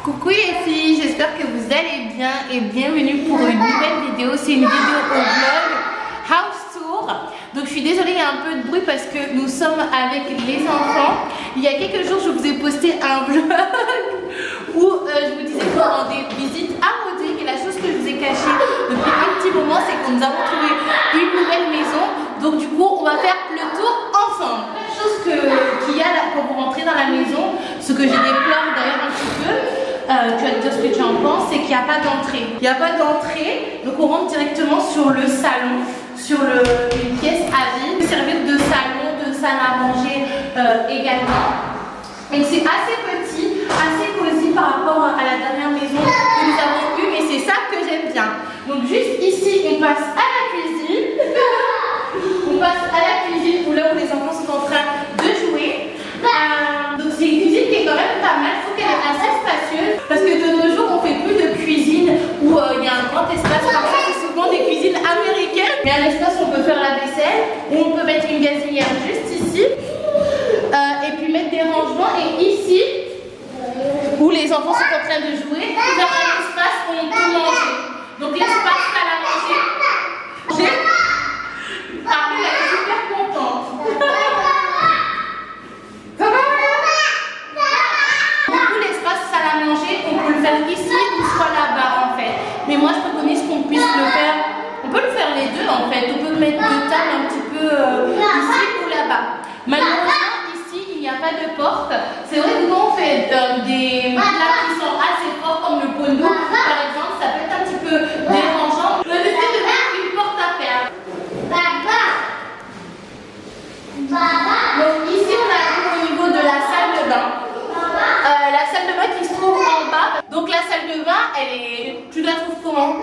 Coucou les filles, j'espère que vous allez bien et bienvenue pour une nouvelle vidéo. C'est une vidéo au vlog House Tour. Donc je suis désolée, il y a un peu de bruit parce que nous sommes avec les enfants. Il y a quelques jours, je vous ai posté un vlog où je vous disais qu'on rendait visite à Rodrigue. Et la chose que je vous ai cachée depuis un petit moment, c'est que nous avons trouvé une nouvelle maison. Donc du coup, on va faire le tour ensemble. Chose qu'il y a là quand vous rentrez dans la maison, ce que j'ai déploré d'ailleurs un petit peu. Tu vas te dire ce que tu en penses, c'est qu'il n'y a pas d'entrée. Il n'y a pas d'entrée, donc on rentre directement sur le salon, sur une pièce à vide, servir de salon, de salle à manger également. Donc c'est assez petit, assez cosy par rapport à la dernière maison que nous avons eue, mais c'est ça que j'aime bien. Donc juste ici, on passe à la cuisine. On passe à la cuisine où là où les enfants sont en train de jouer. Donc c'est une cuisine qui est quand même pas mal, je trouve qu'elle est assez spacieuse parce que de nos jours on fait plus de cuisine où il y a un grand espace comme ça, c'est souvent des cuisines américaines. Il y a un espace où on peut faire la vaisselle, où on peut mettre une gazinière juste ici et puis mettre des rangements, et ici où les enfants sont en train de jouer, il y a un espace où on peut manger. Donc l'espace salle à manger. Armée, elle est super contente. Ici ou soit là-bas en fait, mais moi je préconise qu'on puisse le faire, on peut le faire les deux en fait, on peut mettre deux tables un petit peu ici ou là-bas. Malheureusement ici il n'y a pas de porte. C'est vrai que nous on fait des plats qui sont assez forts comme le pondo par exemple, ça peut être un petit peu dérangeant. On va essayer de mettre une porte à faire. Donc ici on arrive au niveau de la salle de bain. La salle de bain qui se trouve en bas. Donc la salle de bain, tu la trouves comment?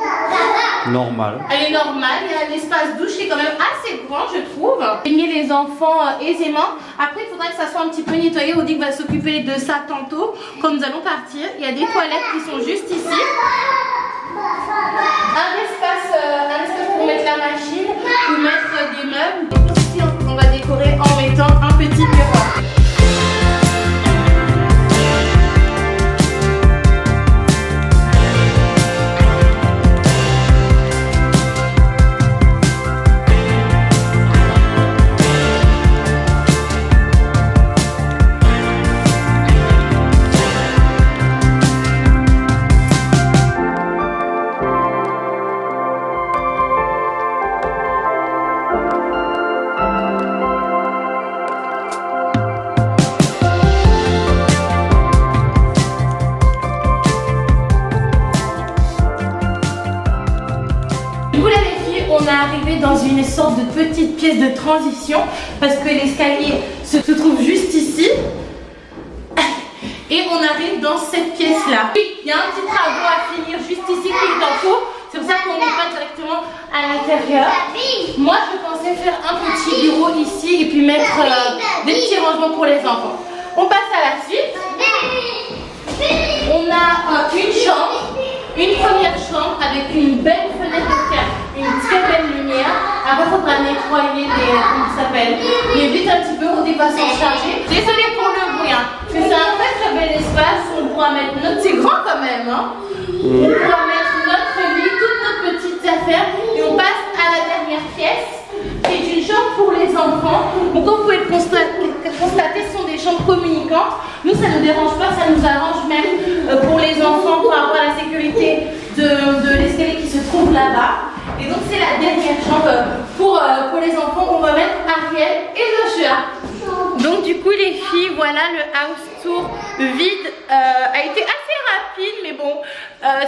Normale. Elle est normale. Il y a un espace douche qui est quand même assez grand, je trouve. Baigner les enfants aisément. Après, il faudrait que ça soit un petit peu nettoyé. Rodrigue va s'occuper de ça tantôt quand nous allons partir. Il y a des toilettes qui sont juste ici. Un espace pour mettre la machine ou mettre des meubles. Ici, on va décorer en mettant un petit miroir. On est arrivé dans une sorte de petite pièce de transition parce que l'escalier se trouve juste ici et on arrive dans cette pièce là. Il y a un petit travaux à finir juste ici qui est en cours, c'est pour ça qu'on n'est pas directement à l'intérieur. Moi je pensais faire un petit bureau ici et puis mettre des petits rangements pour les enfants. On passe à la suite. On a une chambre, une première chambre avec une belle fenêtre qui a une très belle lumière. Après, il faudra nettoyer les vitres un petit peu, on va s'en charger. Désolée pour le bruit, mais c'est un très bel espace où on pourra mettre notre. C'est grand quand même, hein. On pourra mettre notre lit, toutes nos petites affaires, et on passe à la dernière pièce, qui est une chambre pour les enfants. Donc, comme vous pouvez le constater, ce sont des chambres communicantes. Nous, ça ne nous dérange pas, ça nous arrange même pour les enfants par rapport à la sécurité de l'escalier qui se trouve là-bas. Et donc c'est la dernière chambre pour les enfants. On va mettre Ariel et Joshua. Donc du coup les filles, voilà, le house tour vide a été assez rapide, mais bon,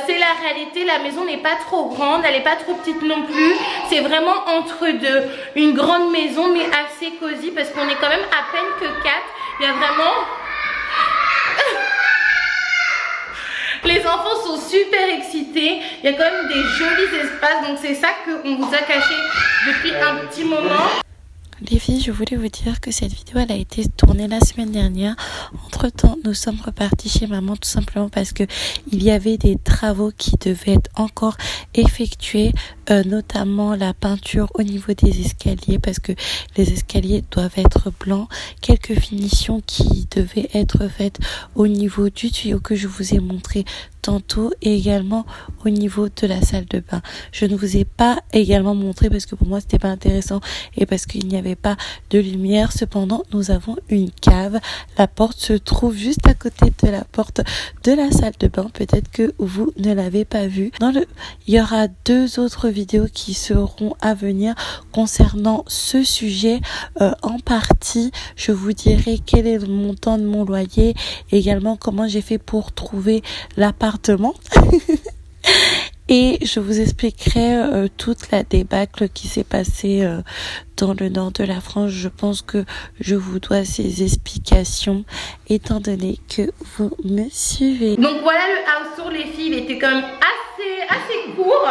c'est la réalité. La maison n'est pas trop grande, elle n'est pas trop petite non plus. C'est vraiment entre deux, une grande maison mais assez cosy parce qu'on est quand même à peine que 4. Il y a vraiment... Les enfants sont super excités, il y a quand même des jolis espaces, donc c'est ça qu'on vous a caché depuis un petit moment. Les filles, je voulais vous dire que cette vidéo elle a été tournée la semaine dernière. Entre temps, nous sommes repartis chez maman tout simplement parce que il y avait des travaux qui devaient être encore effectués, notamment la peinture au niveau des escaliers parce que les escaliers doivent être blancs, quelques finitions qui devaient être faites au niveau du tuyau que je vous ai montré tantôt et également au niveau de la salle de bain. Je ne vous ai pas également montré parce que pour moi c'était pas intéressant et parce qu'il n'y avait pas de lumière. Cependant, nous avons une cave. La porte se trouve juste à côté de la porte de la salle de bain. Peut-être que vous ne l'avez pas vue. Il y aura 2 autres vidéos qui seront à venir concernant ce sujet. En partie, je vous dirai quel est le montant de mon loyer, également comment j'ai fait pour trouver l'appartement. Et je vous expliquerai toute la débâcle qui s'est passée dans le nord de la France. Je pense que je vous dois ces explications étant donné que vous me suivez. Donc voilà le house tour les filles, il était quand même assez court.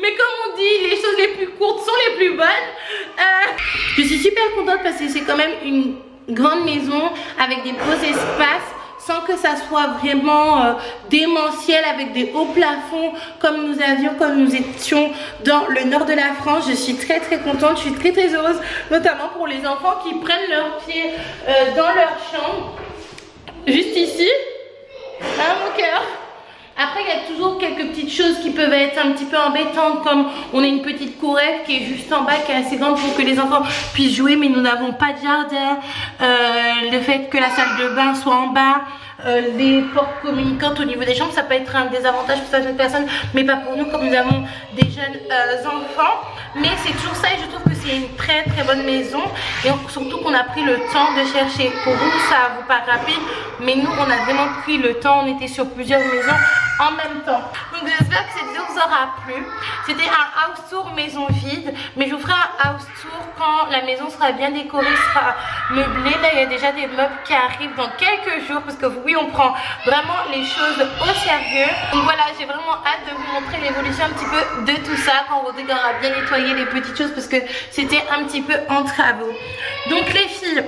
Mais comme on dit, les choses les plus courtes sont les plus bonnes. Je suis super contente parce que c'est quand même une grande maison avec des beaux espaces, sans que ça soit vraiment démentiel avec des hauts plafonds comme nous étions dans le nord de la France. Je suis très contente, je suis très heureuse, notamment pour les enfants qui prennent leurs pieds dans leur chambre. Juste ici, hein mon cœur. Après il y a toujours quelques petites choses qui peuvent être un petit peu embêtantes, comme on a une petite courette qui est juste en bas, qui est assez grande pour que les enfants puissent jouer, mais nous n'avons pas de jardin. Le fait que la salle de bain soit en bas, les portes communicantes au niveau des chambres, ça peut être un désavantage pour certaines personnes, mais pas pour nous comme nous avons des jeunes enfants. Mais c'est toujours ça et je trouve que c'est une très bonne maison, et surtout qu'on a pris le temps de chercher. Pour vous ça vous paraît rapide, mais nous on a vraiment pris le temps, on était sur plusieurs maisons en même temps. Donc j'espère que cette vidéo vous aura plu. C'était un house tour maison vide, mais je vous ferai un house tour quand la maison sera bien décorée, sera meublée. Là il y a déjà des meubles qui arrivent dans quelques jours parce que oui, on prend vraiment les choses au sérieux. Donc voilà, j'ai vraiment hâte de vous montrer l'évolution un petit peu de tout ça quand Rodrigue aura bien nettoyé les petites choses parce que c'était un petit peu en travaux. Donc les filles,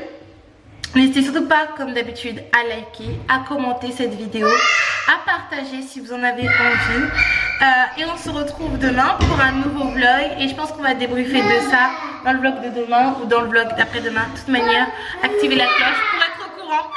n'hésitez surtout pas comme d'habitude à liker, à commenter cette vidéo, à partager si vous en avez envie. Et on se retrouve demain pour un nouveau vlog. Et je pense qu'on va débriefer de ça dans le vlog de demain ou dans le vlog d'après-demain. De toute manière, activez la cloche pour être au courant.